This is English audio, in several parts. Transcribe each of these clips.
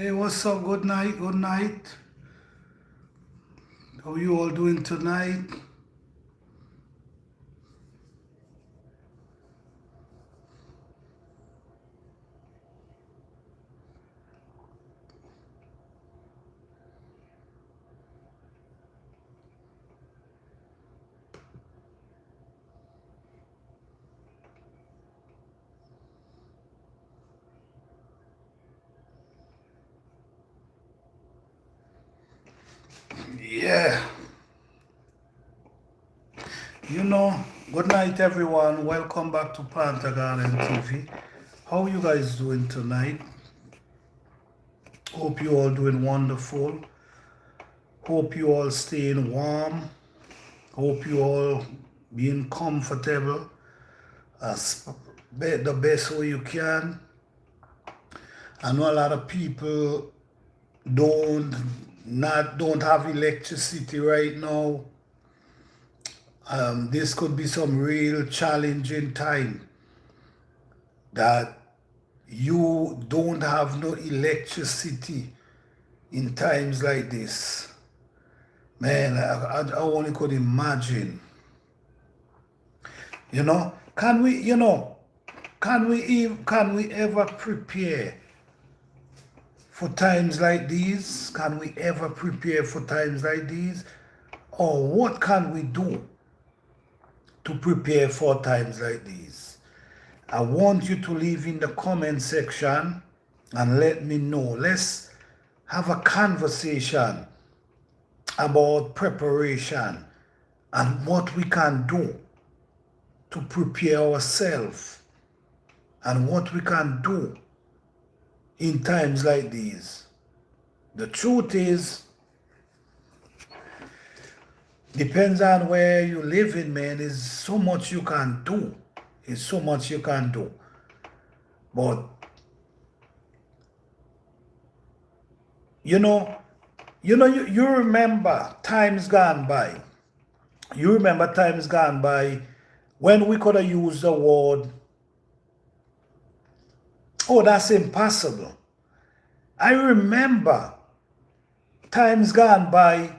Hey, what's up? Good night, good night. How you all doing tonight? Yeah, you know, good night everyone. Welcome back to Panther Garden TV. How you guys doing tonight? Hope you all doing wonderful. Hope you all staying warm. Hope you all being comfortable as the best way you can. I know a lot of people don't don't have electricity right now. This could be some real challenging time that you don't have no electricity in times like this. Man, I only could imagine. You know, can we ever prepare for times like these? Can we ever prepare for times like these? Or what can we do to prepare for times like these? I want you to leave in the comment section and let me know. Let's have a conversation about preparation and what we can do to prepare ourselves and what we can do in times like these. The truth is, depends on where you live in, man, is so much you can do. It's so much you can do. But, you remember times gone by. You remember times gone by when we could have used the word, oh, that's impossible. I remember times gone by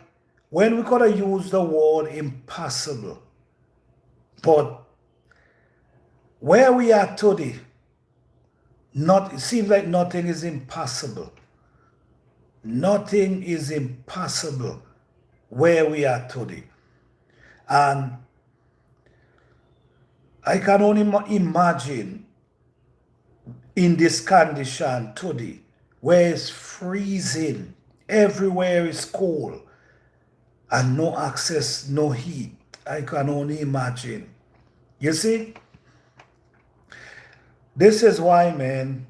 when we could have used the word impossible. But where we are today, it seems like nothing is impossible. Nothing is impossible where we are today. And I can only imagine in this condition today, where it's freezing, everywhere is cold, and no access, no heat. I can only imagine. You see, this is why, man,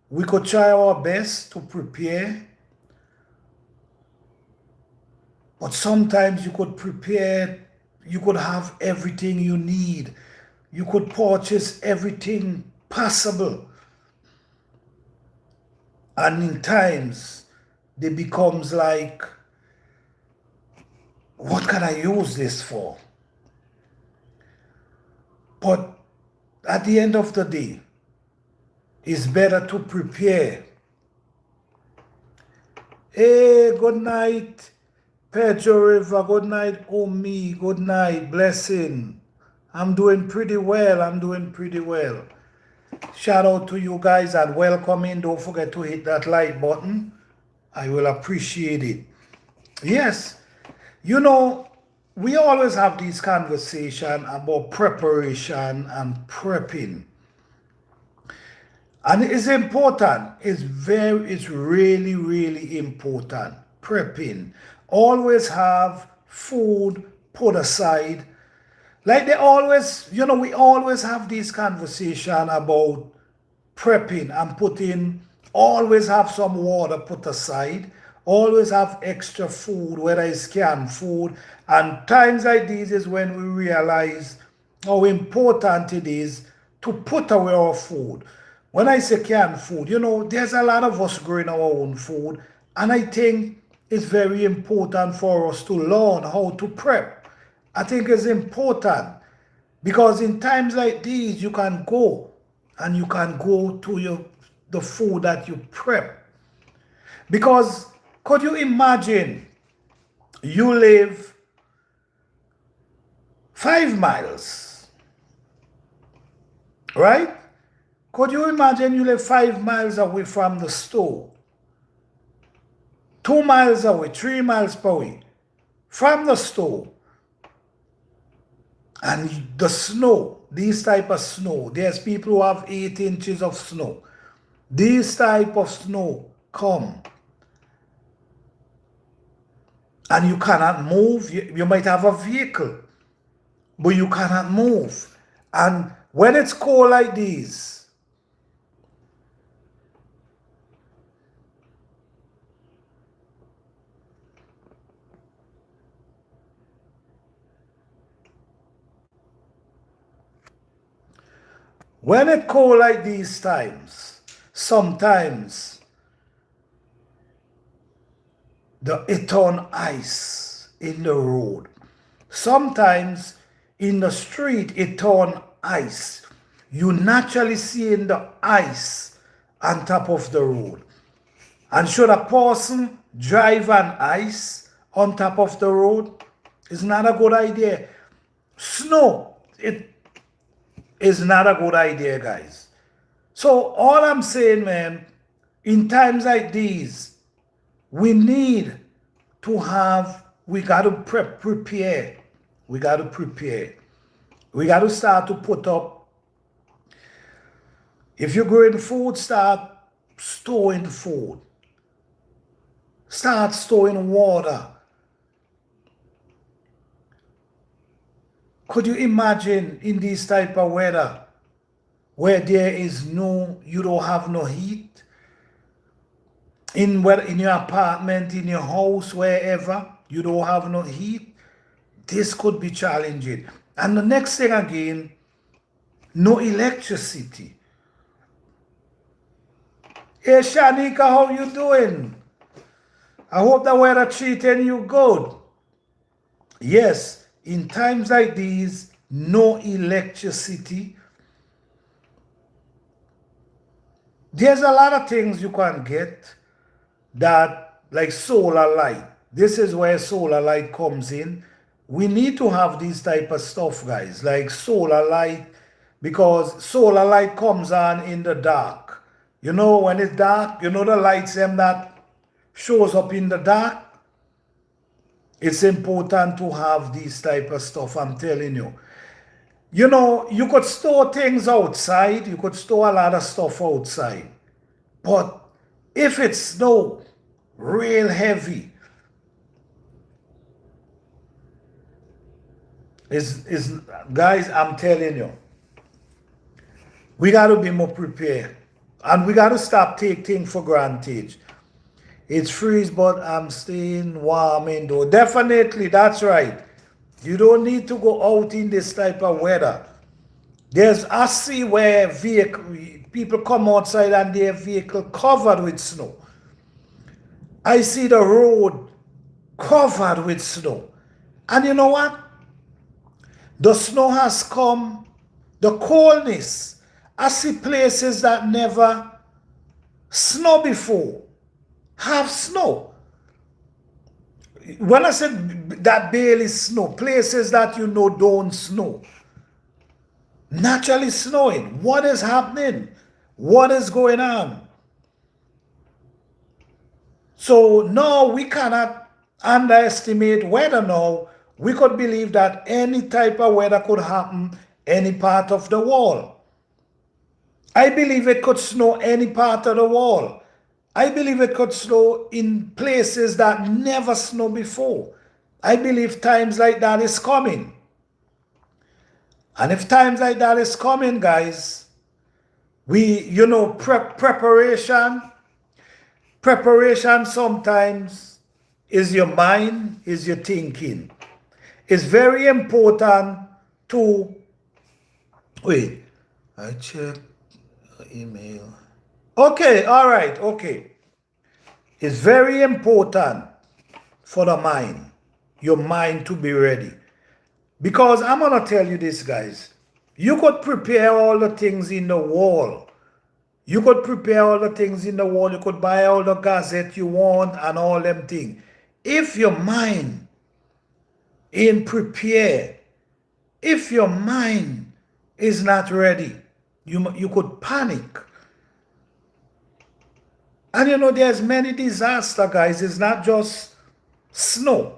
we could try our best to prepare, but sometimes you could prepare, you could have everything you need. You could purchase everything possible. And in times, it becomes like, what can I use this for? But at the end of the day, it's better to prepare. Hey, good night, Pedro River. Good night, Omi. Good night, Blessing. I'm doing pretty well. I'm doing pretty well. Shout out to you guys and welcome in. Don't forget to hit that like button. I will appreciate it. Yes, we always have this conversation about preparation and prepping. And it's important. It's really, really important. Prepping. Always have food put aside. Like we always have this conversation about prepping and always have some water put aside, always have extra food, whether it's canned food. And times like these is when we realize how important it is to put away our food. When I say canned food, there's a lot of us growing our own food, and I think it's very important for us to learn how to prep. I think it's important because in times like these, you can go to the food that you prep. Because could you imagine you live 5 miles, right? Could you imagine you live 5 miles away from the store, 2 miles away, 3 miles away from the store, and the snow, these type of snow, there's people who have 8 inches of snow. This type of snow come and you cannot move. You might have a vehicle, but you cannot move. And when it's cold like this, when it's cold like these times, sometimes it turn ice in the road. Sometimes in the street it turn ice. You naturally see in the ice on top of the road. And should a person drive on ice on top of the road? It's not a good idea. Snow, it is not a good idea, guys. So all I'm saying, man, in times like these, we need to have, we got to prepare. We got to prepare. We got to start to put up, if you're growing food, start storing food. Start storing water. Could you imagine in this type of weather where there is you don't have no heat? In your apartment, in your house, wherever, you don't have no heat. This could be challenging. And the next thing again, no electricity. Hey Shanika, how you doing? I hope the weather treating you good. Yes, in times like these, no electricity. There's a lot of things you can get that, like solar light. This is where solar light comes in. We need to have this type of stuff, guys, like solar light, because solar light comes on in the dark. You know, when it's dark, you know the lights them that shows up in the dark. It's important to have this type of stuff, I'm telling you. You know, you could store things outside. You could store a lot of stuff outside. But if it snow real heavy, guys, I'm telling you, we got to be more prepared. And we got to stop taking things for granted. It's freeze, but I'm staying warm indoor. Definitely, that's right. You don't need to go out in this type of weather. I see where people come outside and their vehicle covered with snow. I see the road covered with snow. And you know what? The snow has come, the coldness. I see places that never snow before have snow. When I said that barely snow, places that you know don't snow, naturally snowing. What is happening? What is going on? So no, we cannot underestimate weather now. We could believe that any type of weather could happen any part of the world. I believe it could snow any part of the world. I believe it could snow in places that never snowed before. I believe times like that is coming. And if times like that is coming, guys, preparation sometimes is your mind, is your thinking. It's very important to, wait, I check email. Okay, all right, okay. It's very important for the mind, your mind to be ready. Because I'm going to tell you this, guys. You could prepare all the things in the wall. You could prepare all the things in the world. You could buy all the gazette you want and all them things. If your mind ain't prepared, if your mind is not ready, you could panic. And you know, there's many disaster, guys. It's not just snow.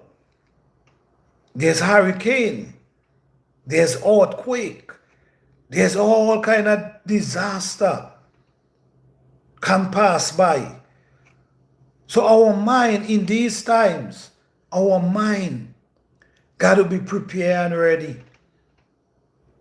There's hurricane. There's earthquake. There's all kind of disaster can pass by. So our mind in these times, our mind got to be prepared and ready.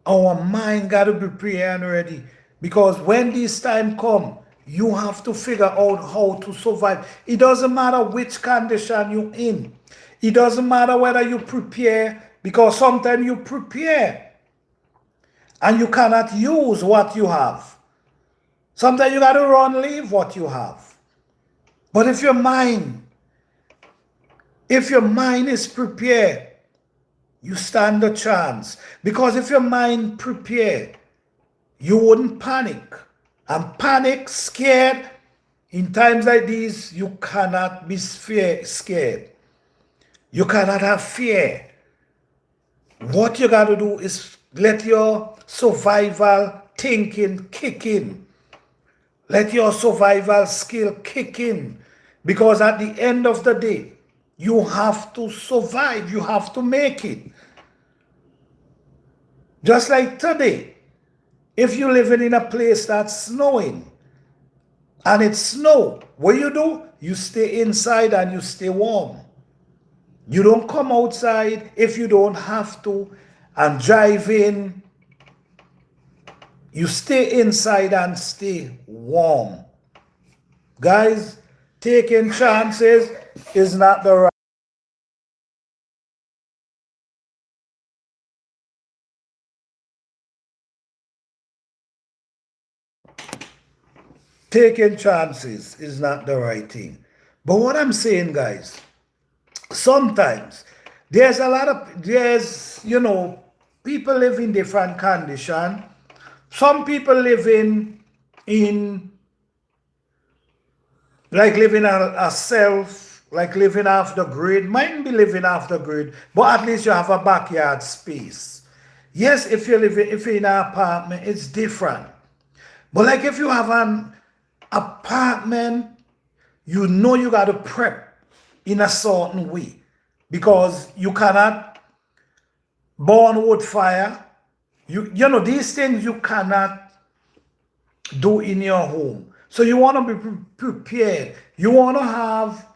Our mind got to be prepared and ready. Because when this time come, you have to figure out how to survive. It doesn't matter which condition you're in. It doesn't matter whether you prepare, because sometimes you prepare and you cannot use what you have. Sometimes you got to run, leave what you have. But if your mind is prepared, you stand a chance. Because if your mind prepared, you wouldn't panic. And panic, scared, in times like these, you cannot be scared. You cannot have fear. What you got to do is let your survival thinking kick in. Let your survival skill kick in. Because at the end of the day, you have to survive. You have to make it. Just like today, if you're living in a place that's snowing and it's snow, what do? You stay inside and you stay warm. You don't come outside if you don't have to and drive in. You stay inside and stay warm. Guys, taking chances is not the right. Taking chances is not the right thing. But what I'm saying, guys, sometimes there's people live in different condition. Some people living in like living like living off the grid, might be living off the grid, but at least you have a backyard space. Yes, if you're in an apartment, it's different. But like if you have an apartment, you know you got to prep in a certain way, because you cannot burn wood fire. You know these things you cannot do in your home. So you want to be prepared. You want to have,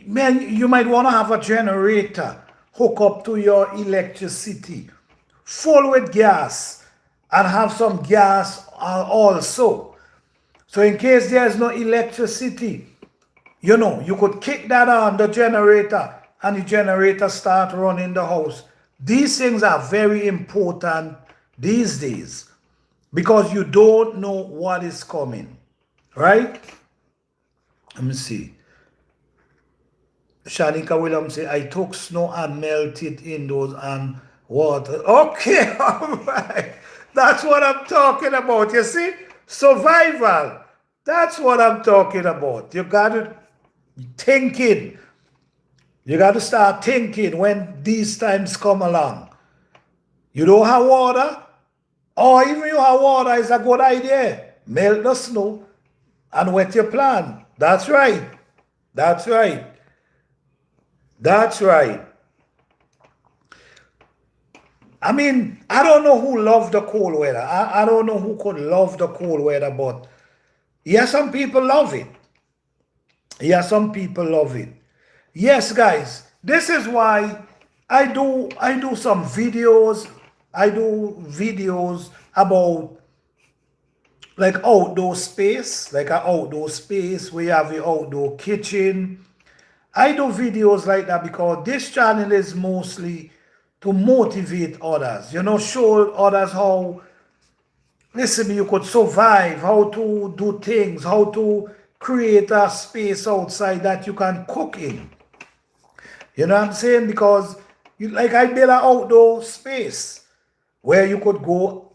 man, you might want to have a generator hook up to your electricity, full with gas, and have some gas also. So in case there's no electricity, you could kick that on the generator and the generator start running the house. These things are very important these days because you don't know what is coming, right? Let me see. Shanika Williams say, I took snow and melted indoors and water. Okay, all right. That's what I'm talking about. You see? Survival. That's what I'm talking about. You got to thinking. You got to start thinking when these times come along. You don't have water, or even you have water, is a good idea. Melt the snow and wet your plant. That's right. That's right. That's right. I mean, I don't know who loves the cold weather. I don't know who could love the cold weather, but yeah, some people love it. Yeah, some people love it. Yes, guys, this is why I do some videos. I do videos about like outdoor space, like an outdoor space where you have your outdoor kitchen. I do videos like that because this channel is mostly to motivate others, show others how, listen, you could survive, how to do things, how to create a space outside that you can cook in. You know what I'm saying? Because I build an outdoor space where you could go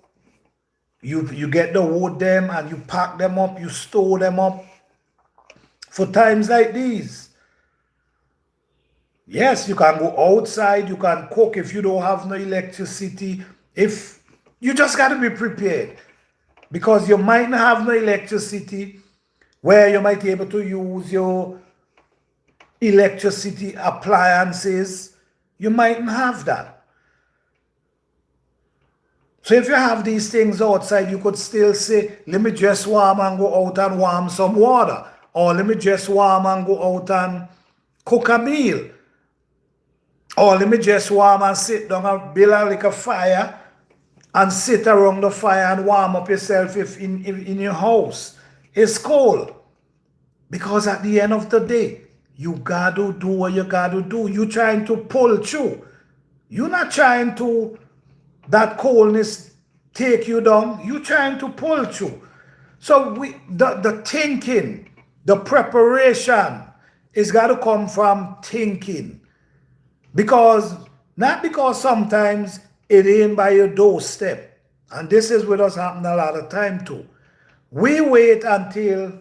You get the wood them and you pack them up, you store them up for times like these. Yes, you can go outside, you can cook if you don't have no electricity. If you just got to be prepared, because you might not have no electricity where you might be able to use your electricity appliances. You mightn't have that. So if you have these things outside, you could still say, let me just warm and go out and warm some water. Or let me just warm and go out and cook a meal. Or let me just warm and sit down and build like a fire and sit around the fire and warm up yourself if in your house. It's cold. Because at the end of the day, you got to do what you got to do. You're trying to pull through. You're not trying to that coldness take you down. You're trying to pull through. So the thinking, the preparation is got to come from thinking. Not because sometimes it ain't by your doorstep. And this is what us happen a lot of time too. We wait until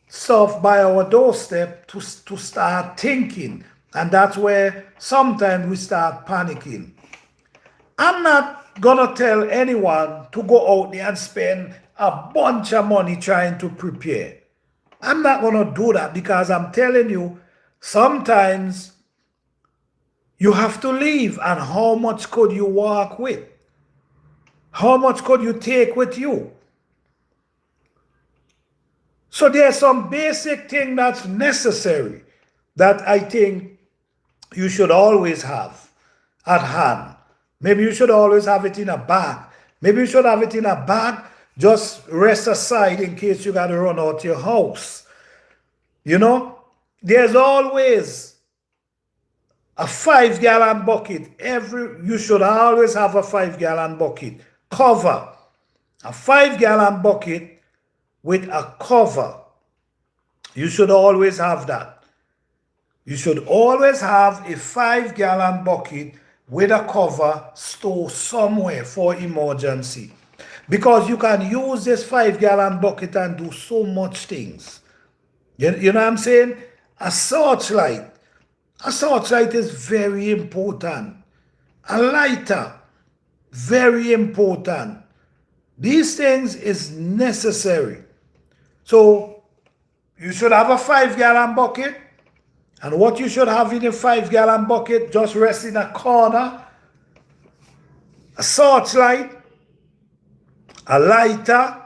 stuff by our doorstep to start thinking. And that's where sometimes we start panicking. I'm not going to tell anyone to go out there and spend a bunch of money trying to prepare. I'm not going to do that, because I'm telling you, sometimes you have to leave. And how much could you walk with? How much could you take with you? So there's some basic thing that's necessary that I think you should always have at hand. Maybe you should always have it in a bag. Maybe you should have it in a bag, just rest aside in case you got to run out your house. You know, there's always a 5-gallon bucket. You should always have a 5-gallon bucket. Cover. A 5-gallon bucket with a cover. You should always have that. You should always have a 5-gallon bucket with a cover stored somewhere for emergency. Because you can use this 5-gallon bucket and do so much things. You know what I'm saying? A searchlight. A searchlight is very important. A lighter, very important. These things is necessary. So you should have a 5-gallon bucket. And what you should have in a 5-gallon bucket, just rest in a corner, a searchlight, a lighter,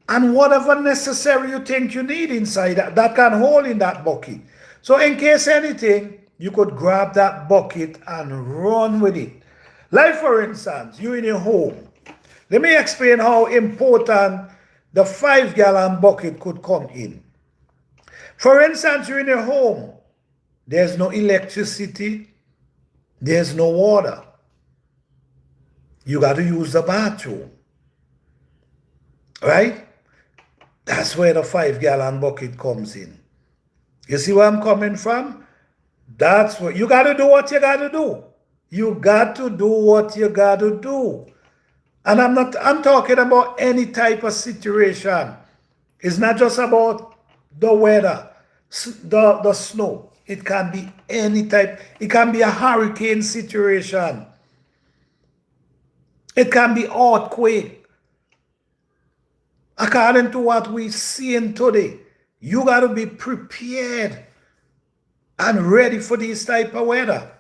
and whatever necessary you think you need inside that can hold in that bucket. So in case anything, you could grab that bucket and run with it. Like for instance, you in your home. Let me explain how important the 5-gallon bucket could come in. For instance, you're in your home. There's no electricity. There's no water. You got to use the bathroom. Right? That's where the 5-gallon bucket comes in. You see where I'm coming from? That's what you got to do. What you got to do. You got to do what you got to do. And I'm talking about any type of situation. It's not just about the weather, the snow. It can be any type. It can be a hurricane situation. It can be earthquake. According to what we're seeing today, you got to be prepared and ready for this type of weather,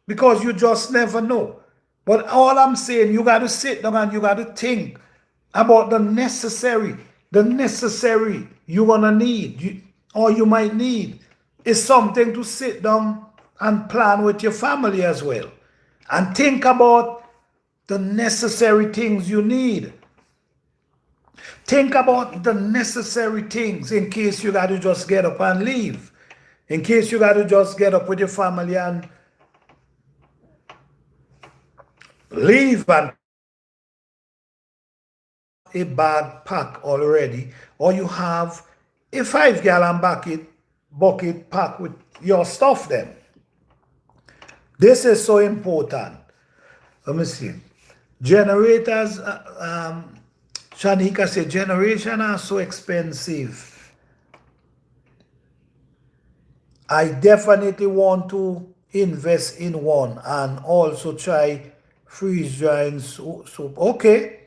because you just never know. But all I'm saying, you got to sit down and you got to think about the necessary you're going to need, or you might need, is something to sit down and plan with your family as well. And think about the necessary things you need. Think about the necessary things in case you got to just get up and leave. In case you got to just get up with your family and leave, and a bag pack already, or you have a 5-gallon bucket packed with your stuff then. This is so important. Let me see. Generators, Shanika said, generation are so expensive. I definitely want to invest in one and also try freeze drying soup. Okay.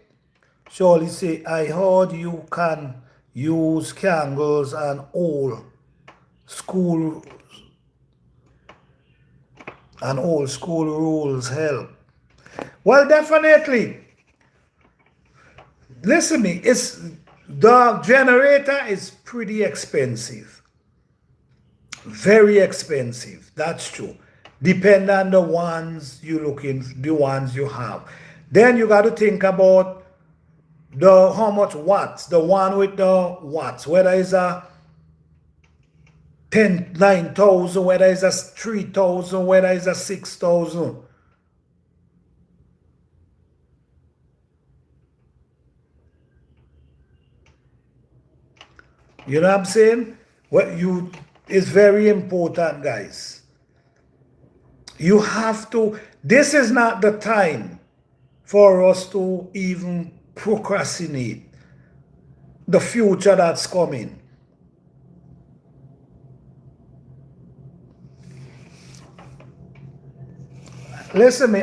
Surely say, I heard you can use candles and school old school rules help. Well, definitely. Listen to me, the generator is pretty expensive. Very expensive. That's true. Depend on the ones the ones you have. Then you got to think about how much watts, the one with the watts, whether it's a 9,000, whether it's a 3,000, whether it's a 6,000. You know what I'm saying? It's very important, guys. You have to, this is not the time for us to even procrastinate the future that's coming. Listen me,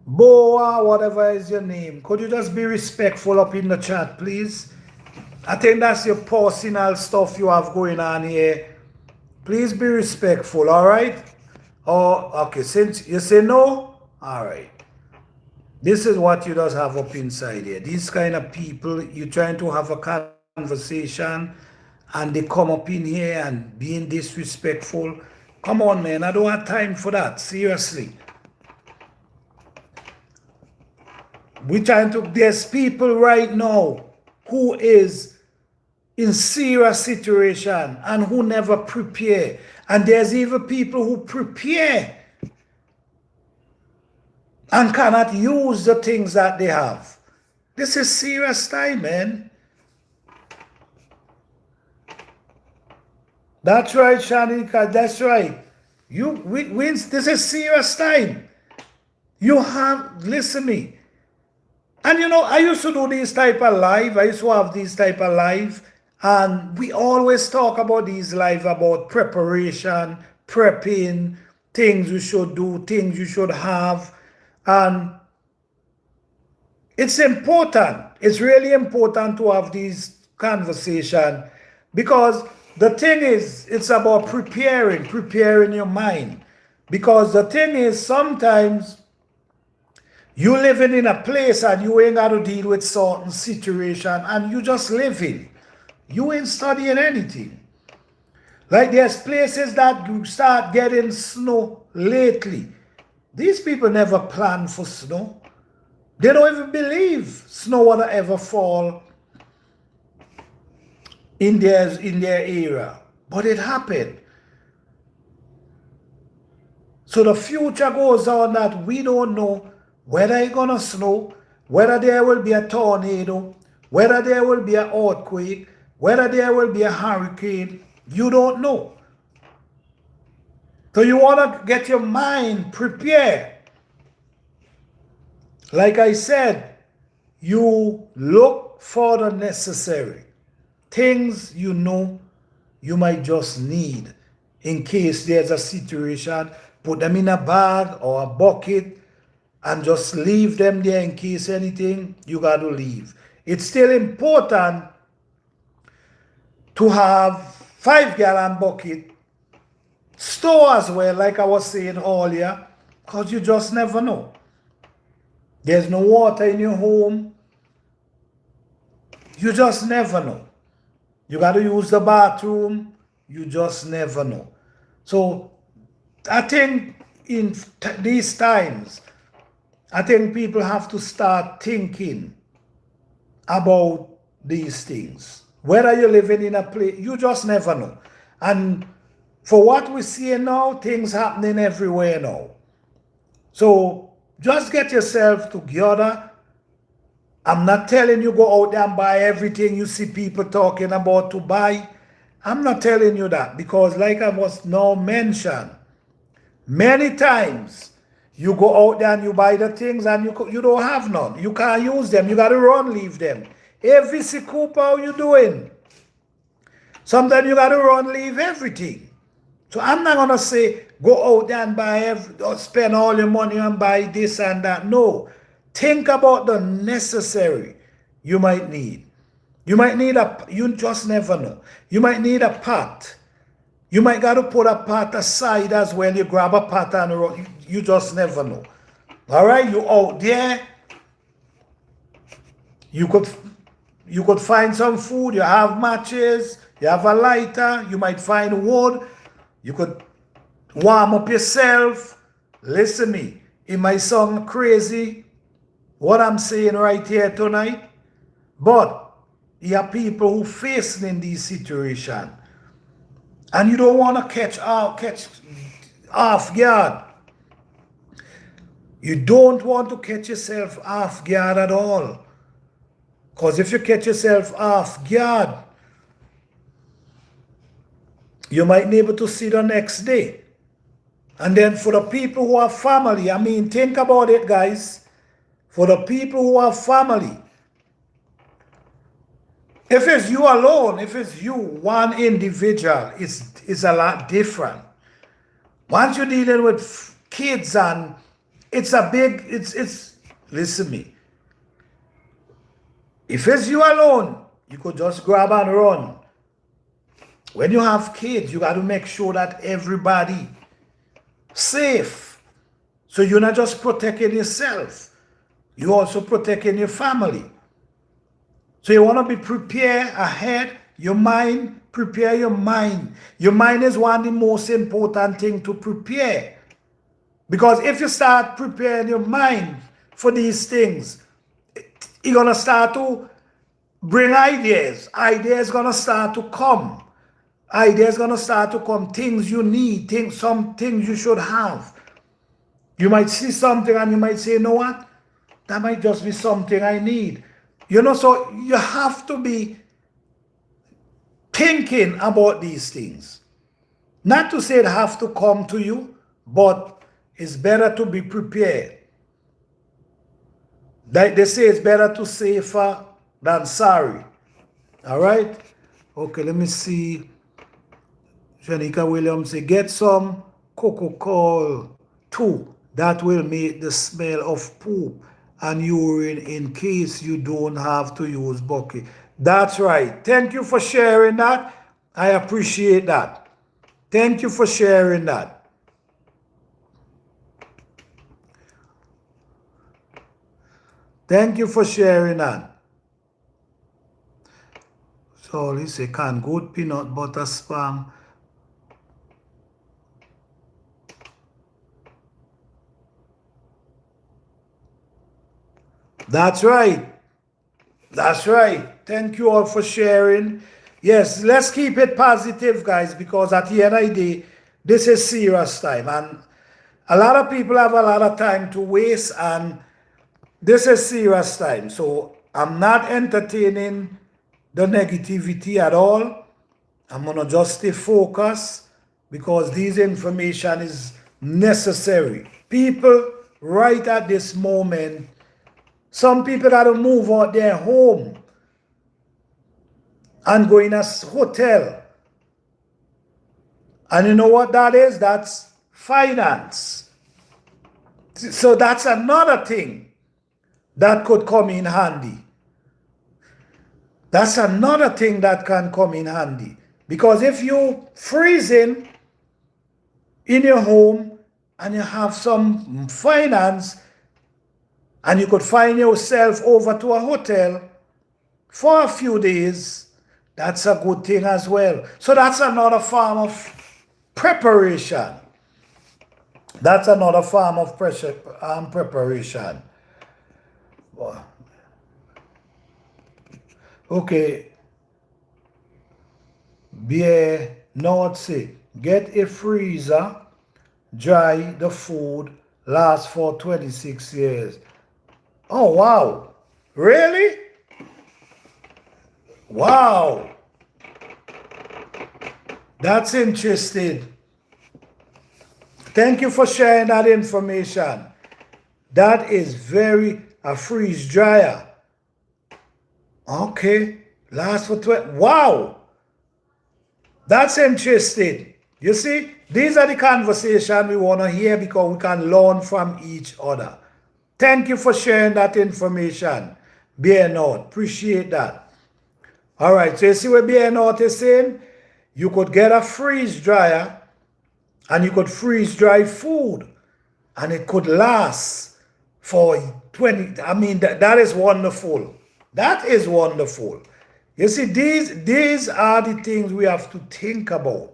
Boa, whatever is your name, could you just be respectful up in the chat, please? I think that's your personal stuff you have going on here. Please be respectful, all right? Oh, okay, since you say no, all right. This is what you just have up inside here. These kind of people, you're trying to have a conversation and they come up in here and being disrespectful. Come on, man, I don't have time for that, seriously. There's people right now who is in serious situation and who never prepare. And there's even people who prepare and cannot use the things that they have. This is serious time, man. That's right, Shanika, that's right. This is serious time. Listen to me. And you know, I used to do this type of live. I used to have these type of live. And we always talk about these live about preparation, prepping, things you should do, things you should have. And it's important. It's really important to have these conversations because the thing is, it's about preparing your mind. Because the thing is, sometimes you living in a place and you ain't got to deal with certain situation and you just living. You ain't studying anything. Like there's places that you start getting snow lately. These people never plan for snow. They don't even believe snow will ever fall in their area. But it happened. So the future goes on that we don't know whether it's going to snow, whether there will be a tornado, whether there will be an earthquake, whether there will be a hurricane. You don't know. So you want to get your mind prepared. Like I said, you look for the necessary things you know you might just need in case there's a situation. Put them in a bag or a bucket and just leave them there in case anything, you got to leave. It's still important to have 5-gallon bucket, store as well, like I was saying earlier, because you just never know. There's no water in your home. You just never know. You got to use the bathroom. You just never know. So I think in these times, I think people have to start thinking about these things. Whether you're living in a place, you just never know. And for what we see now, things happening everywhere now. So just get yourself together. I'm not telling you go out there and buy everything you see people talking about to buy. I'm not telling you that because like I was now mentioned, many times You go out there and you buy the things and you don't have none. You can't use them. You got to run, leave them. Hey, VC Cooper, how you doing? Sometimes you got to run, leave everything. So I'm not going to say, go out there and buy, or spend all your money and buy this and that. No. Think about the necessary you might need. You might need you just never know. You might need a pot. You might got to put a pot aside as well. You grab a pot and run. You just never know. All right, you out there. You could find some food. You have matches. You have a lighter. You might find wood. You could warm up yourself. Listen me. It might sound crazy what I'm saying right here tonight, but you have people who facing in these situations, and you don't want to catch off guard. You don't want to catch yourself off guard at all. Because if you catch yourself off guard, you might be able to see the next day. And then for the people who have family, I mean, think about it, guys. For the people who have family, if it's you alone, if it's you, one individual, it's a lot different. Once you're dealing with kids and listen to me. If it's you alone, you could just grab and run. When you have kids, you got to make sure that everybody safe. So you're not just protecting yourself, you're also protecting your family. So you want to be prepared ahead. Your mind, prepare your mind. Your mind is one of the most important thing to prepare. Because if you start preparing your mind for these things, you're going to start to bring ideas. Ideas going to start to come. Ideas going to start to come. Things you need, some things you should have. You might see something and you might say, you know what? That might just be something I need. You know, so you have to be thinking about these things. Not to say it have to come to you, but it's better to be prepared. Like they say, it's better to safer than sorry. All right? Okay, let me see. Janika Williams say, get some Coca-Cola too. That will make the smell of poop and urine in case you don't have to use bucket. That's right. Thank you for sharing that. I appreciate that. Thank you for sharing that. Thank you for sharing that. So let's say can good peanut butter spam. That's right. That's right. Thank you all for sharing. Yes, let's keep it positive, guys, because at the end of the day, this is serious time. And a lot of people have a lot of time to waste, and this is serious time. So I'm not entertaining the negativity at all. I'm going to just stay focused because this information is necessary. People, right at this moment, some people got to move out their home and go in a hotel. And you know what that is? That's finance. So that's another thing that could come in handy. That's another thing that can come in handy. Because if you freezing in your home and you have some finance, and you could find yourself over to a hotel for a few days, that's a good thing as well. So that's another form of preparation. That's another form of preparation. Okay. Beer, not say, get a freezer, dry the food, lasts for 26 years. Oh, wow. Really? Wow. That's interesting. Thank you for sharing that information. That is a freeze dryer. Okay. Lasts for 20. Wow. That's interesting. You see, these are the conversations we want to hear because we can learn from each other. Thank you for sharing that information, Bernard. Appreciate that. All right, so you see what Bernard is saying? You could get a freeze dryer and you could freeze dry food and it could last for 20. I mean, that is wonderful. That is wonderful. You see, these are the things we have to think about.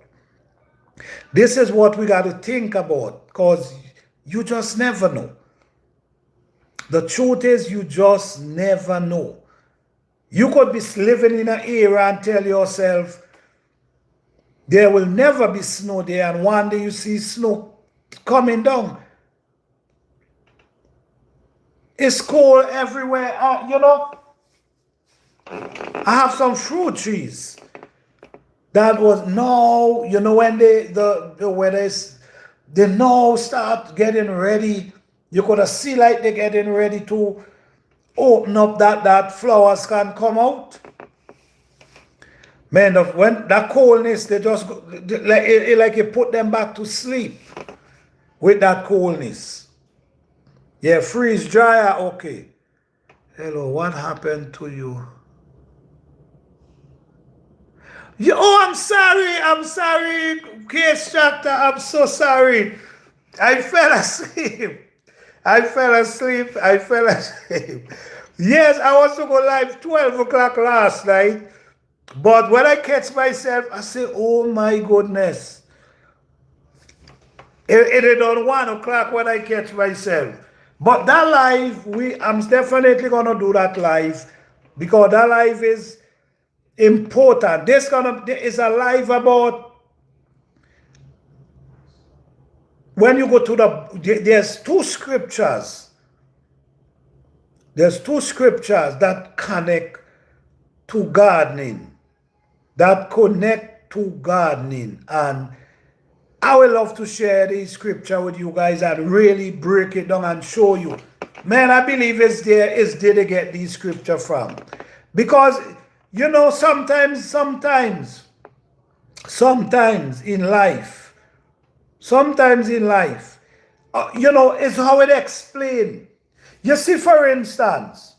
This is what we got to think about because you just never know. The truth is, you just never know. You could be living in an era and tell yourself, there will never be snow there, and one day you see snow coming down. It's cold everywhere. I have some fruit trees that was now, when the weather is, they now start getting ready. You could see like they're getting ready to open up that flowers can come out. Man, when that coldness, they just go, like you put them back to sleep with that coldness. Yeah, freeze dryer, okay. Hello, what happened to you? I'm sorry, Case Chapter, I'm so sorry. I fell asleep. Yes, I was to go live 12 o'clock last night. But when I catch myself, I say, oh my goodness. It is on 1 o'clock when I catch myself. But that live, I'm definitely going to do that live because that live is important. This is a live about when you go to there's two scriptures. There's two scriptures that connect to gardening. And I would love to share this scripture with you guys and really break it down and show you. Man, I believe it's there to get these scripture from. Because, sometimes in life, it's how it explained. You see, for instance,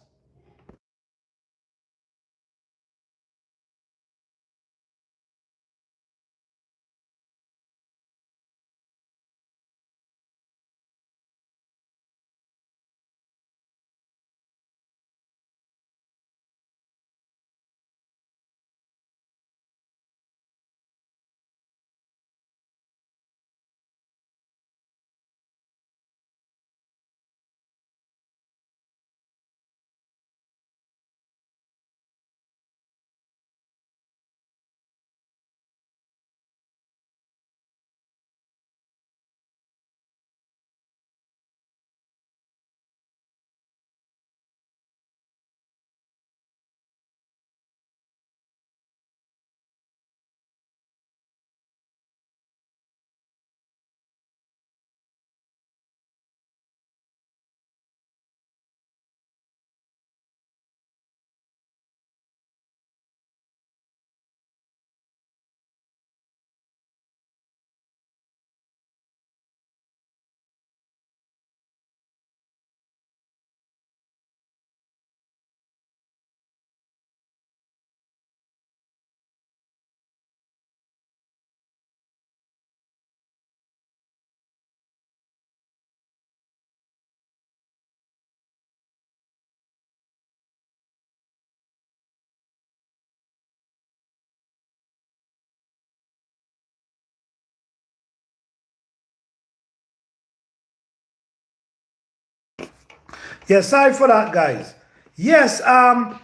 yes, sorry for that, guys. Yes, our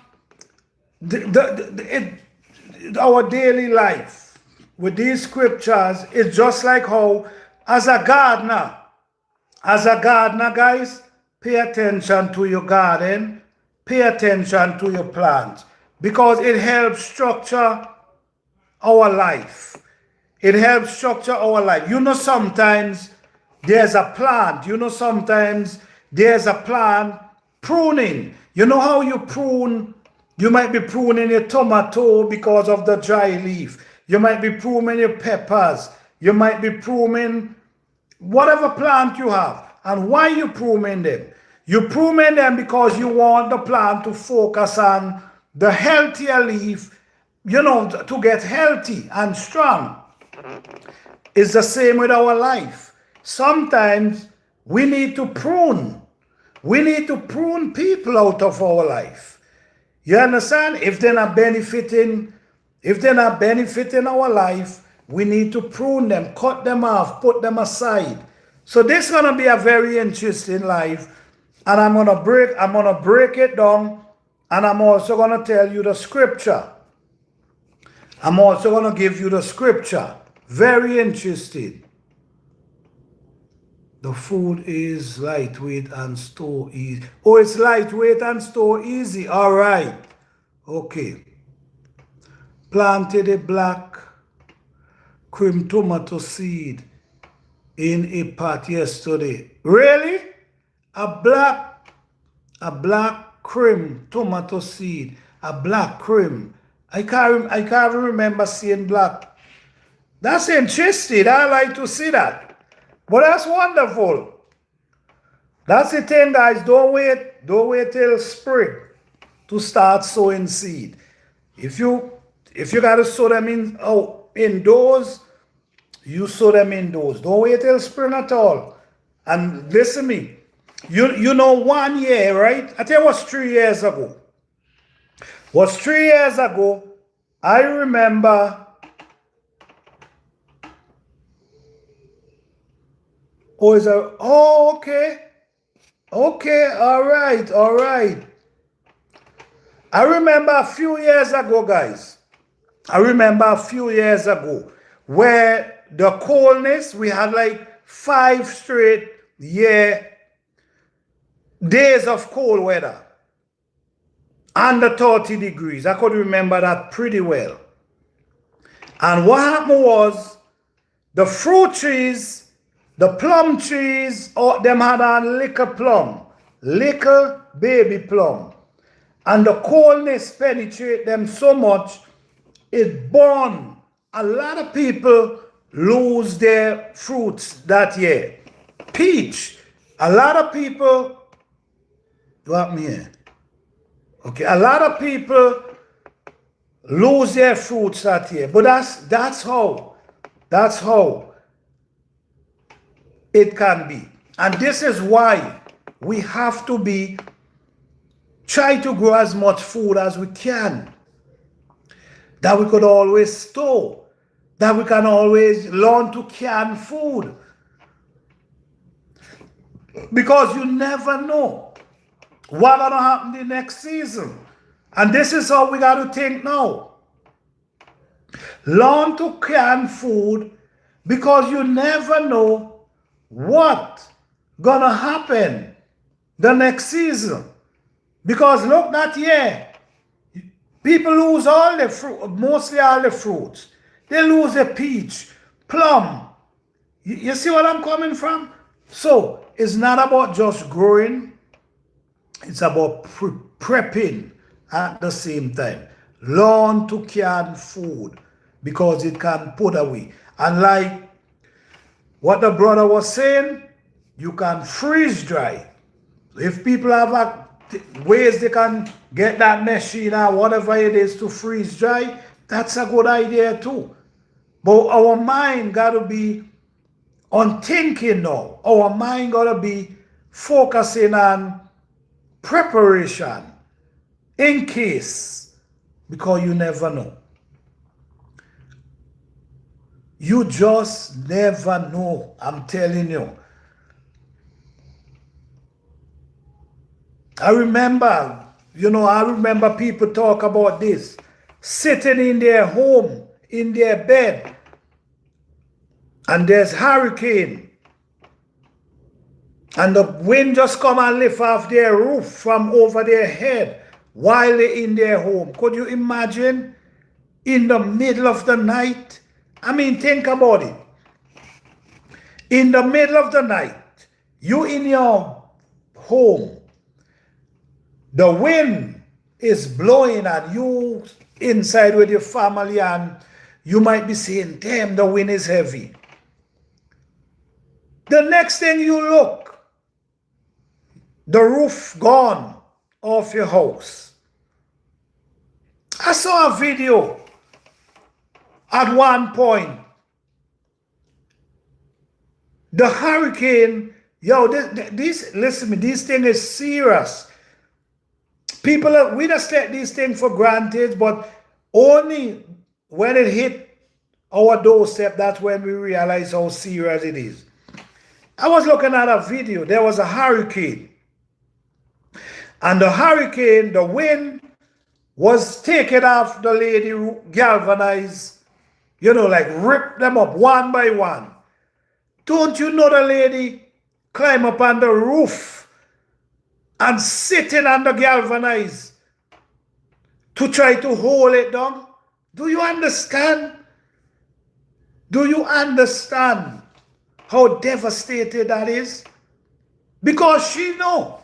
daily life with these scriptures is just like how, as a gardener, guys, pay attention to your garden, pay attention to your plants, because it helps structure our life. It helps structure our life. Sometimes there's a plant, sometimes there's a plant pruning. You know how you prune? You might be pruning your tomato because of the dry leaf. You might be pruning your peppers. You might be pruning whatever plant you have. And why you pruning them? You pruning them because you want the plant to focus on the healthier leaf, to get healthy and strong. It's the same with our life. Sometimes we need to prune. We need to prune people out of our life. You understand? If they're not benefiting our life, we need to prune them, cut them off, put them aside. So this is gonna be a very interesting life, and I'm gonna break it down, and I'm also gonna tell you the scripture. I'm also gonna give you the scripture. Very interesting. The food is lightweight and store easy. Oh, it's lightweight and store easy. All right. Okay. Planted a black cream tomato seed in a pot yesterday. Really? A black cream tomato seed. A black cream. I can't remember seeing black. That's interesting. I like to see that. But that's wonderful. That's the thing, guys. Don't wait till spring to start sowing seed. If you gotta sow them indoors, you sow them indoors. Don't wait till spring at all. And listen to me. You know 1 year, right? I tell you what's 3 years ago. Was 3 years ago, I remember. Okay. Okay, all right. I remember a few years ago, guys. Where the coldness, we had like 5 straight days of cold weather. Under 30 degrees. I could remember that pretty well. And what happened was, the fruit trees, the plum trees, them had a little baby plum. And the coldness penetrated them so much, it burned. A lot of people lose their fruits that year. Peach, a lot of people, what happened here? Okay, a lot of people lose their fruits that year. But that's how it can be. And this is why we have to try to grow as much food as we can, that we could always store, that we can always learn to can food. Because you never know what's gonna happen the next season. And this is how we got to think now. Learn to can food, because you never know what gonna happen the next season. Because look, that year, people lose all the fruit, mostly all the fruits. They lose the peach, plum. You see what I'm coming from? So it's not about just growing, it's about prepping at the same time. Learn to can food, because it can put away. And like what the brother was saying, you can freeze dry. If people have ways they can get that machine or whatever it is to freeze dry, that's a good idea too. But our mind got to be on thinking now. Our mind got to be focusing on preparation in case, because you never know. You just never know. I'm telling you. I remember people talk about this. Sitting in their home, in their bed, and there's hurricane. And the wind just come and lift off their roof from over their head while they're in their home. Could you imagine? In the middle of the night? I mean, think about it. In the middle of the night, you in your home, the wind is blowing and you inside with your family, and you might be saying, damn, the wind is heavy. The next thing you look, the roof gone off your house. I saw a video at one point. The hurricane, yo, listen to me, this thing is serious. People, we just take these things for granted, but only when it hit our doorstep, that's when we realize how serious it is. I was looking at a video. There was a hurricane. And the hurricane, the wind was taking off the lady galvanized, like rip them up one by one. Don't you know the lady climb up on the roof and sitting on the galvanized to try to hold it down? Do you understand? Do you understand how devastated that is? Because she know,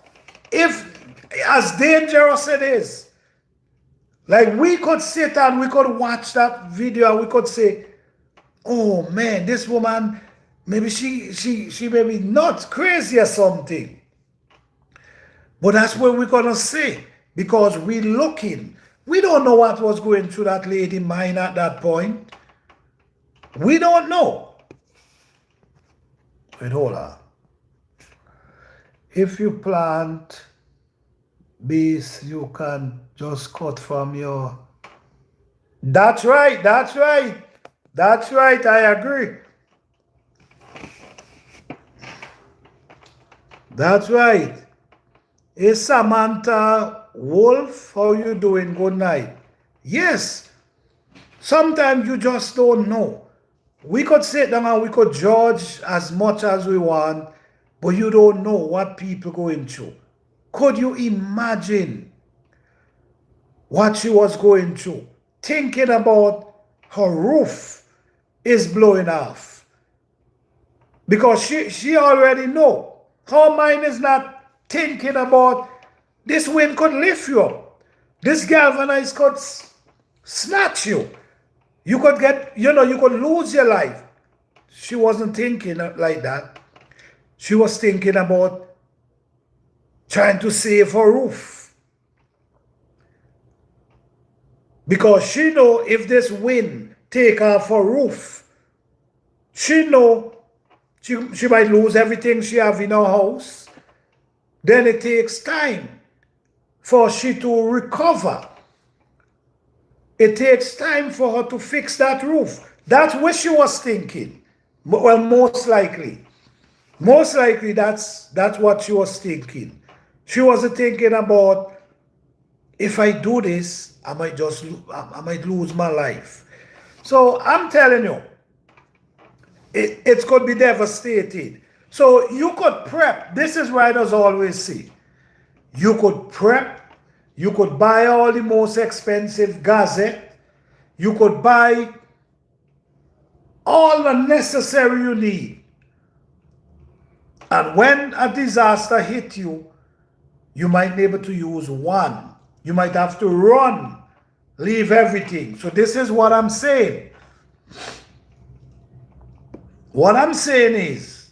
if as dangerous it is, like we could sit and we could watch that video and we could say, oh man, this woman, maybe she may be not crazy or something. But that's what we're gonna say, because we're looking. We don't know what was going through that lady's mind at that point. We don't know. Wait, hold on. If you plant bees, you can just cut from your... That's right, that's right. That's right, I agree. That's right. Hey, Samantha Wolf, how you doing? Good night. Yes, sometimes you just don't know. We could sit down and we could judge as much as we want, but you don't know what people going through. Could you imagine what she was going through? Thinking about her roof is blowing off. Because she already know. Her mind is not thinking about this wind could lift you up. This galvanized could snatch you. You could get, you could lose your life. She wasn't thinking like that. She was thinking about trying to save her roof. Because she know if this wind take off her roof, she know she might lose everything she have in her house. Then it takes time for she to recover. It takes time for her to fix that roof. That's what she was thinking. Well, most likely. Most likely that's what she was thinking. She wasn't thinking about, if I do this, I might lose my life. So I'm telling you, it could be devastating. So you could prep. This is what I always say. You could prep. You could buy all the most expensive gazette. You could buy all the necessary you need. And when a disaster hit you, you might be able to use one. You might have to run, leave everything. So this is what I'm saying. What I'm saying is,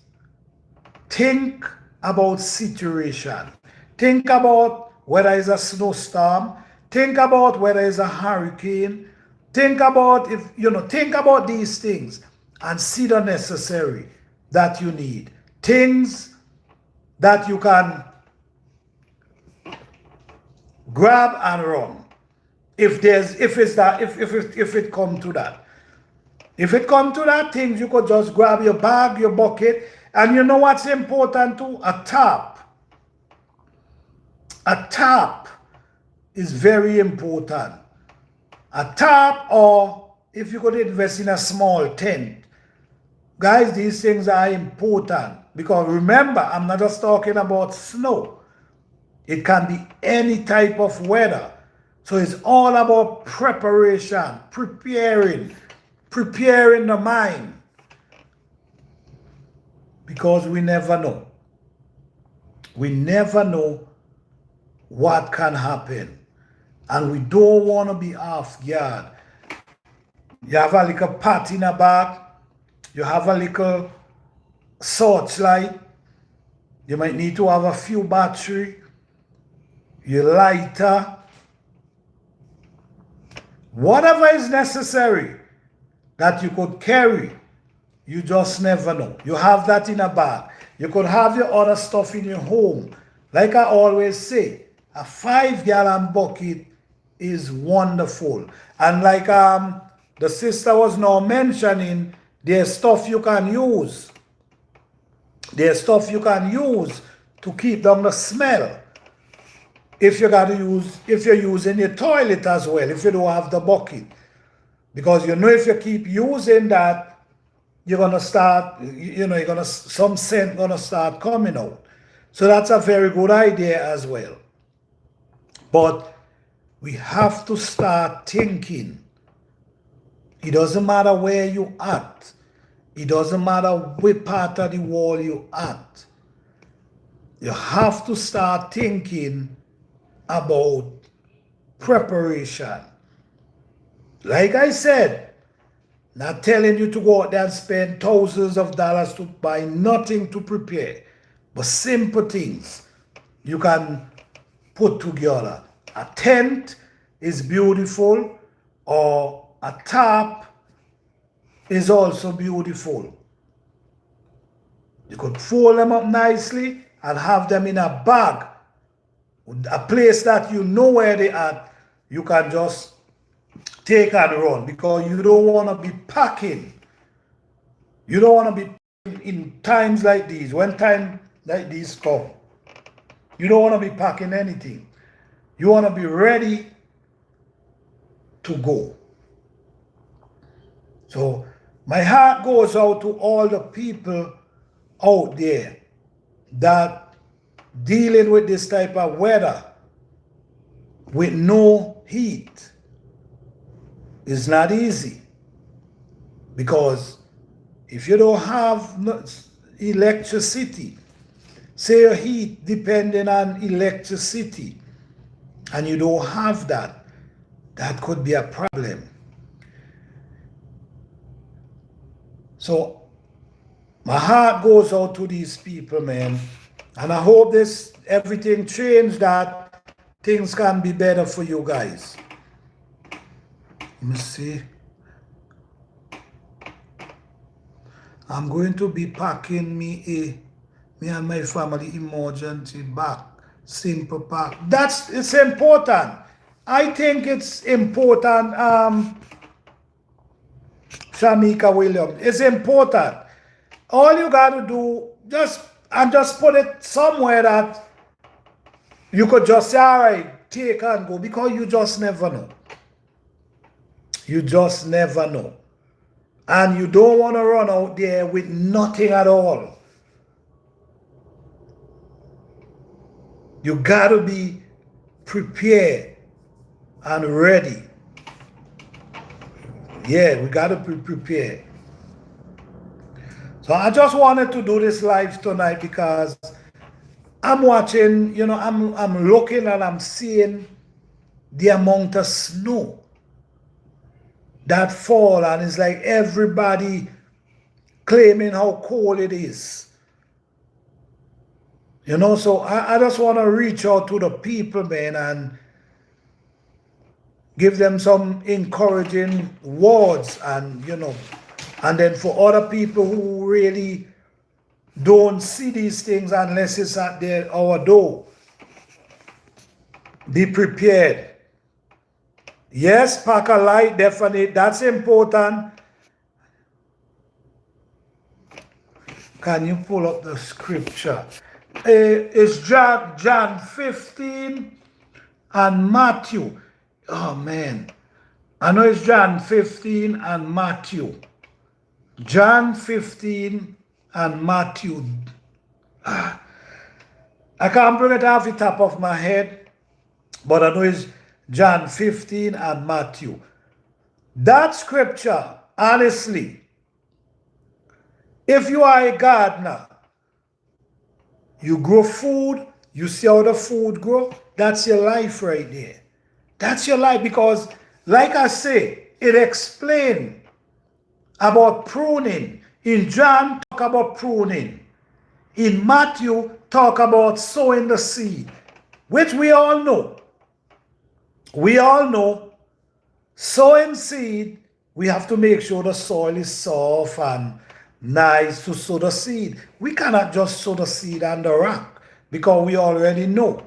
think about situation. Think about whether it's a snowstorm. Think about whether it's a hurricane. Think about think about these things and see the necessary that you need. Things that you can grab and run. If it come to that. If it come to that, things you could just grab your bag, your bucket, and you know what's important too? A tap. A tap is very important. A tap, or if you could invest in a small tent. Guys, these things are important, because remember, I'm not just talking about snow. It can be any type of weather. So it's all about preparation, preparing the mind. Because we never know. We never know what can happen. And we don't want to be off guard. You have a little pot in a bag. You have a little searchlight. You might need to have a few battery. Your lighter. Whatever is necessary that you could carry. You just never know. You have that in a bag. You could have your other stuff in your home. Like I always say, a 5-gallon bucket is wonderful. And like the sister was now mentioning, there's stuff you can use. There's stuff you can use to keep down the smell. If you're using your toilet as well, if you don't have the bucket. Because you know if you keep using that, you're gonna start, some scent gonna start coming out. So that's a very good idea as well. But we have to start thinking. It doesn't matter where you at. It doesn't matter what part of the world you at. You have to start thinking about preparation. Like I said, not telling you to go out there and spend thousands of dollars to buy nothing to prepare, but simple things you can put together. A tent is beautiful, or a tarp is also beautiful. You could fold them up nicely and have them in a bag. A place that you know where they are, you can just take and run, because you don't want to be packing. You don't want to be packing in times like these. When times like these come, you don't want to be packing anything. You want to be ready to go. So my heart goes out to all the people out there that dealing with this type of weather with no heat. It's not easy, because if you don't have electricity, say your heat depending on electricity, and you don't have that, that could be a problem. So my heart goes out to these people, man, and I hope everything changed, that things can be better for you guys. Let me see. I'm going to be packing me and my family emergency bag. Simple pack. It's important. I think it's important, Shamika Williams. It's important. All you got to do, just put it somewhere that you could just say, all right, take and go, because you just never know. You just never know. And you don't want to run out there with nothing at all. You got to be prepared and ready. Yeah, we got to be prepared. So I just wanted to do this live tonight, because I'm watching, I'm looking and I'm seeing the amount of snow that fall, and it's like everybody claiming how cold it is. So I just want to reach out to the people, man, and give them some encouraging words, and and then for other people who really don't see these things unless it's at our door, be prepared. Yes, pack a light, definitely. That's important. Can you pull up the scripture? It's John 15 and Matthew. Oh, man. I know it's John 15 and Matthew. John 15 and Matthew. I can't bring it off the top of my head, but I know it's John 15 and Matthew. That scripture, honestly, if you are a gardener, You grow food, you see how the food grow. That's your life right there. That's your life because, like I say, it explains about pruning. In John, talk about pruning. In Matthew, talk about sowing the seed, which we all know. We all know sowing seed, we have to make sure the soil is soft and nice to sow the seed. We cannot just sow the seed on the rock because we already know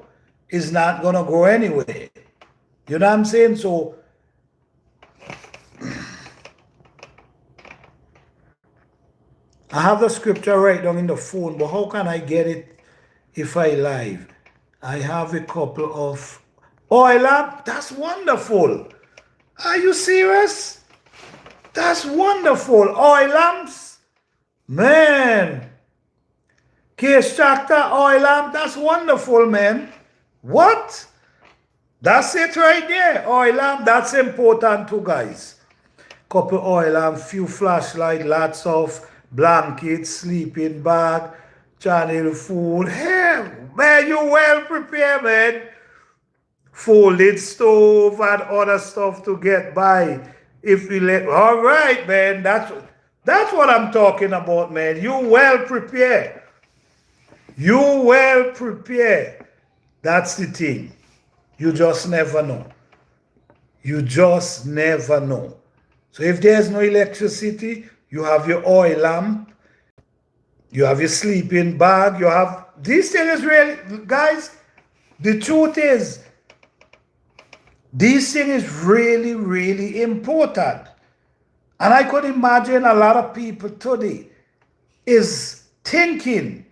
it's not going to grow anywhere. You know what I'm saying? So, I have the scripture right down in the phone, but how can I get it if I live? I have a couple of oil lamp. That's wonderful. Are you serious? That's wonderful. Oil lamps. Man. Case tractor, oil lamp. That's wonderful, man. What? That's it right there. Oil lamp. That's important too, guys. Couple oil lamp, few flashlight, lots of blankets, sleeping bag, channel food. Hey, man, you well prepared, man. Folded stove and other stuff to get by. If we let, all right, man, that's what I'm talking about, man. You well prepared. You well prepared. That's the thing. You just never know. You just never know. So if there's no electricity, you have your oil lamp, you have your sleeping bag, you have, this thing is really, guys, the truth is, this thing is really, really important. And I could imagine a lot of people today is thinking,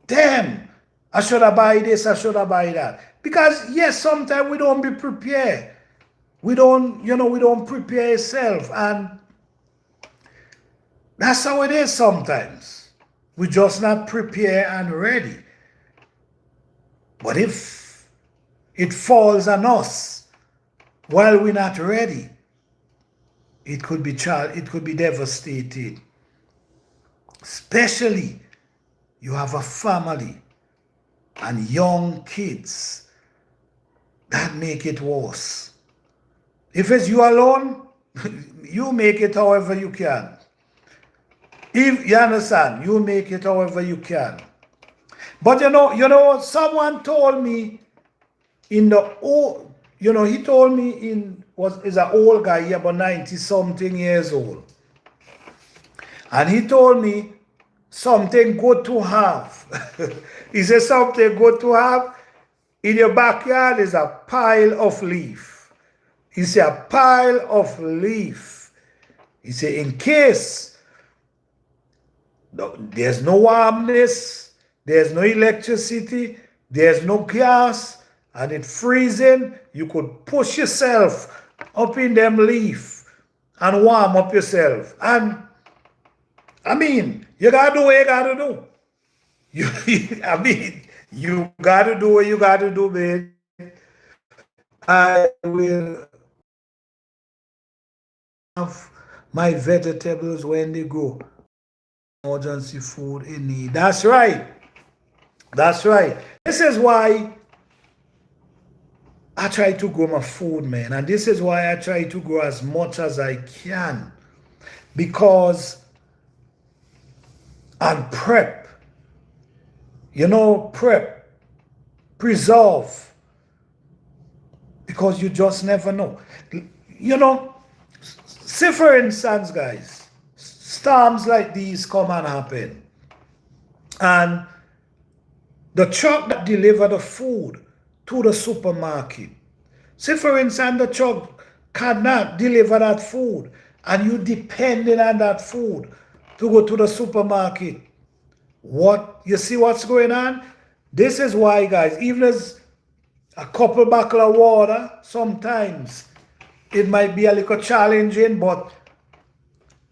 damn, I should have buy this, I should have buy that. Because yes, sometimes we don't be prepared. We don't, we don't prepare ourselves. And that's how it is sometimes. We just not prepare and ready. But if it falls on us while we're not ready, it could be devastating. Especially you have a family and young kids, that make it worse. If it's you alone, you make it however you can. If you understand, you make it however you can. But someone told me in the old, he told me is an old guy, he about 90 something years old. And he told me something good to have. He said something good to have in your backyard is a pile of leaf. He said a pile of leaf. He said in case there's no warmness, there's no electricity, there's no gas, and it's freezing, you could push yourself up in them leaf and warm up yourself. And I mean, you gotta do what you gotta do. You gotta do what you gotta do, man. I will have my vegetables when they grow. Emergency food in need. That's right. That's right. This is why I try to grow my food, man. And this is why I try to grow as much as I can. Because and prep. Prep. Preserve. Because you just never know. Say for instance, guys, storms like these come and happen. And the truck that deliver the food to the supermarket, say for instance, the truck cannot deliver that food and you depending on that food to go to the supermarket. You see what's going on? This is why, guys, even as a couple bottle of water, sometimes it might be a little challenging, but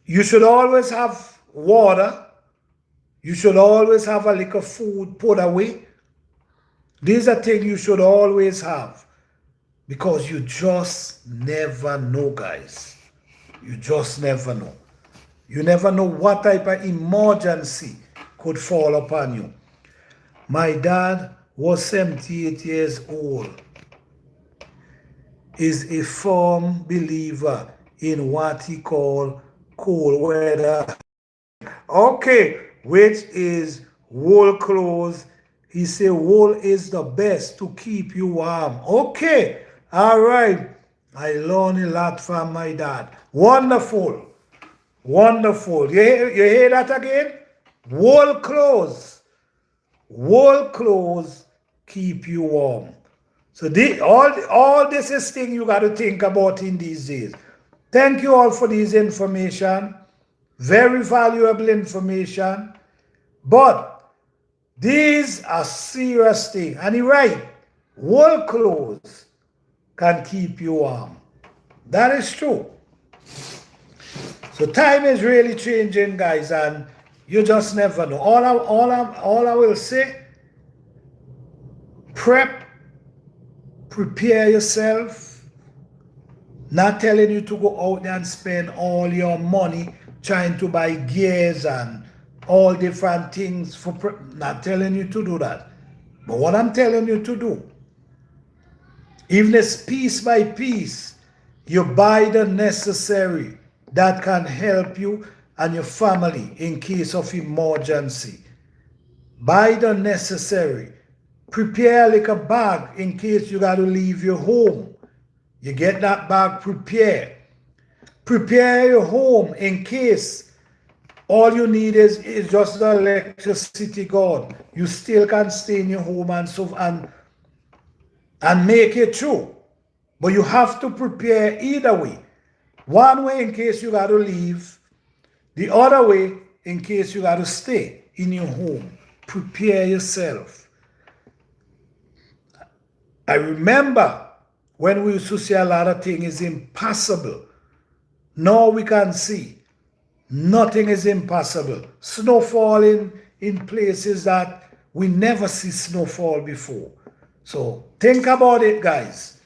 you should always have water. You should always have a little food put away. These are things you should always have because you just never know, guys. You just never know. You never know what type of emergency could fall upon you. My dad was 78 years old, is a firm believer in what he called cold weather. Okay, which is wool clothes. He said wool is the best to keep you warm. Okay, all right. I learned a lot from my dad. Wonderful, wonderful. You hear that again? Wool clothes. Wool clothes keep you warm. So all this is thing you got to think about in these days. Thank you all for this information. Very valuable information. But these are serious things. And you're right. Wool clothes can keep you warm. That is true. So time is really changing, guys, and you just never know. All I will say, prepare yourself. Not telling you to go out there and spend all your money trying to buy gears and all different things. Not telling you to do that. But what I'm telling you to do, even as piece by piece, you buy the necessary that can help you and your family in case of emergency. Buy the necessary. Prepare like a bag in case you got to leave your home. You get that bag prepared. Prepare your home in case all you need is just the electricity gone. You still can stay in your home and make it through. But you have to prepare either way. One way in case you got to leave. The other way in case you got to stay in your home. Prepare yourself. I remember when we used to say a lot of things is impossible. Now we can see nothing is impossible. Snowfall in places that we never see snowfall before. So think about it, guys,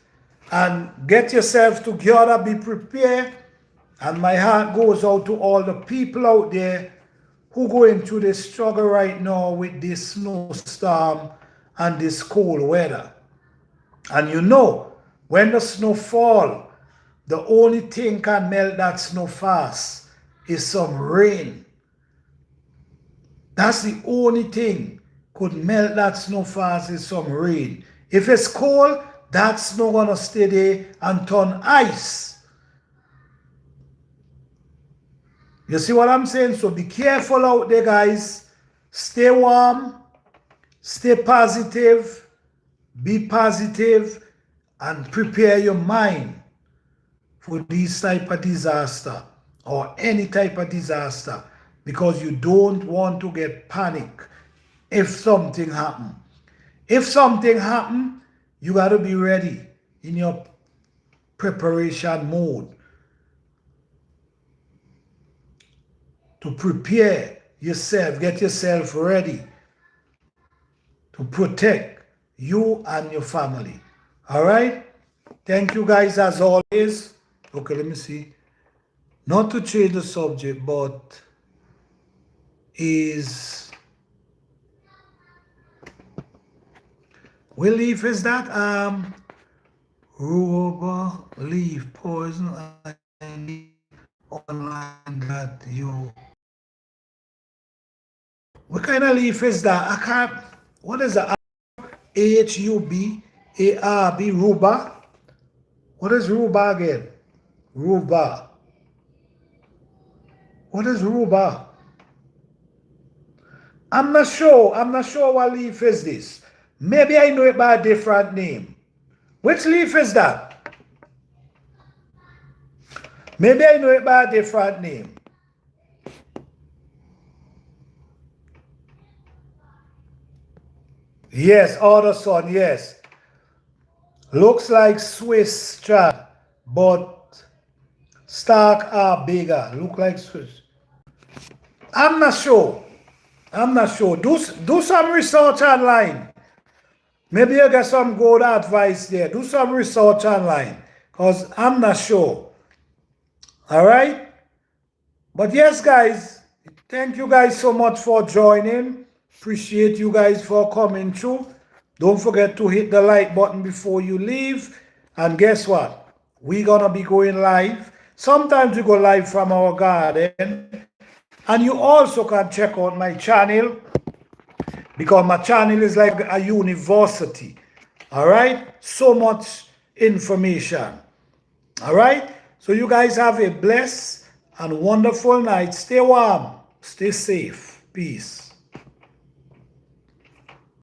and get yourself together, be prepared. And my heart goes out to all the people out there who going through this struggle right now with this snowstorm and this cold weather. And you know, when the snow fall, the only thing can melt that snow fast is some rain. That's the only thing could melt that snow fast is some rain. If it's cold, that snow gonna stay there and turn ice. You see what I'm saying? So be careful out there, guys. Stay warm, stay positive, be positive, and prepare your mind for this type of disaster or any type of disaster, because you don't want to get panic if something happen. If something happen, you got to be ready in your preparation mode to prepare yourself, get yourself ready to protect you and your family. All right? Thank you, guys, as always. Okay, let me see. Not to change the subject, but is... What leaf is that? Rhubarb leaf poison online that you... What kind of leaf is that? I can't... What is that? H-U-B-A-R-B, rhubarb? What is rhubarb again? Rhubarb. What is rhubarb? I'm not sure. I'm not sure what leaf is this. Maybe I know it by a different name. Which leaf is that? Maybe I know it by a different name. Yes, other sun, yes. Looks like Swiss chard, but stalk are bigger. Look like Swiss. I'm not sure. I'm not sure. Do some research online. Maybe you get some good advice there. Do some research online, because I'm not sure. All right? But yes, guys, thank you guys so much for joining. Appreciate you guys for coming through. Don't forget to hit the like button before you leave. And guess what? We're going to be going live. Sometimes we go live from our garden. And you also can check out my channel, because my channel is like a university. All right? So much information. All right? So you guys have a blessed and wonderful night. Stay warm. Stay safe. Peace.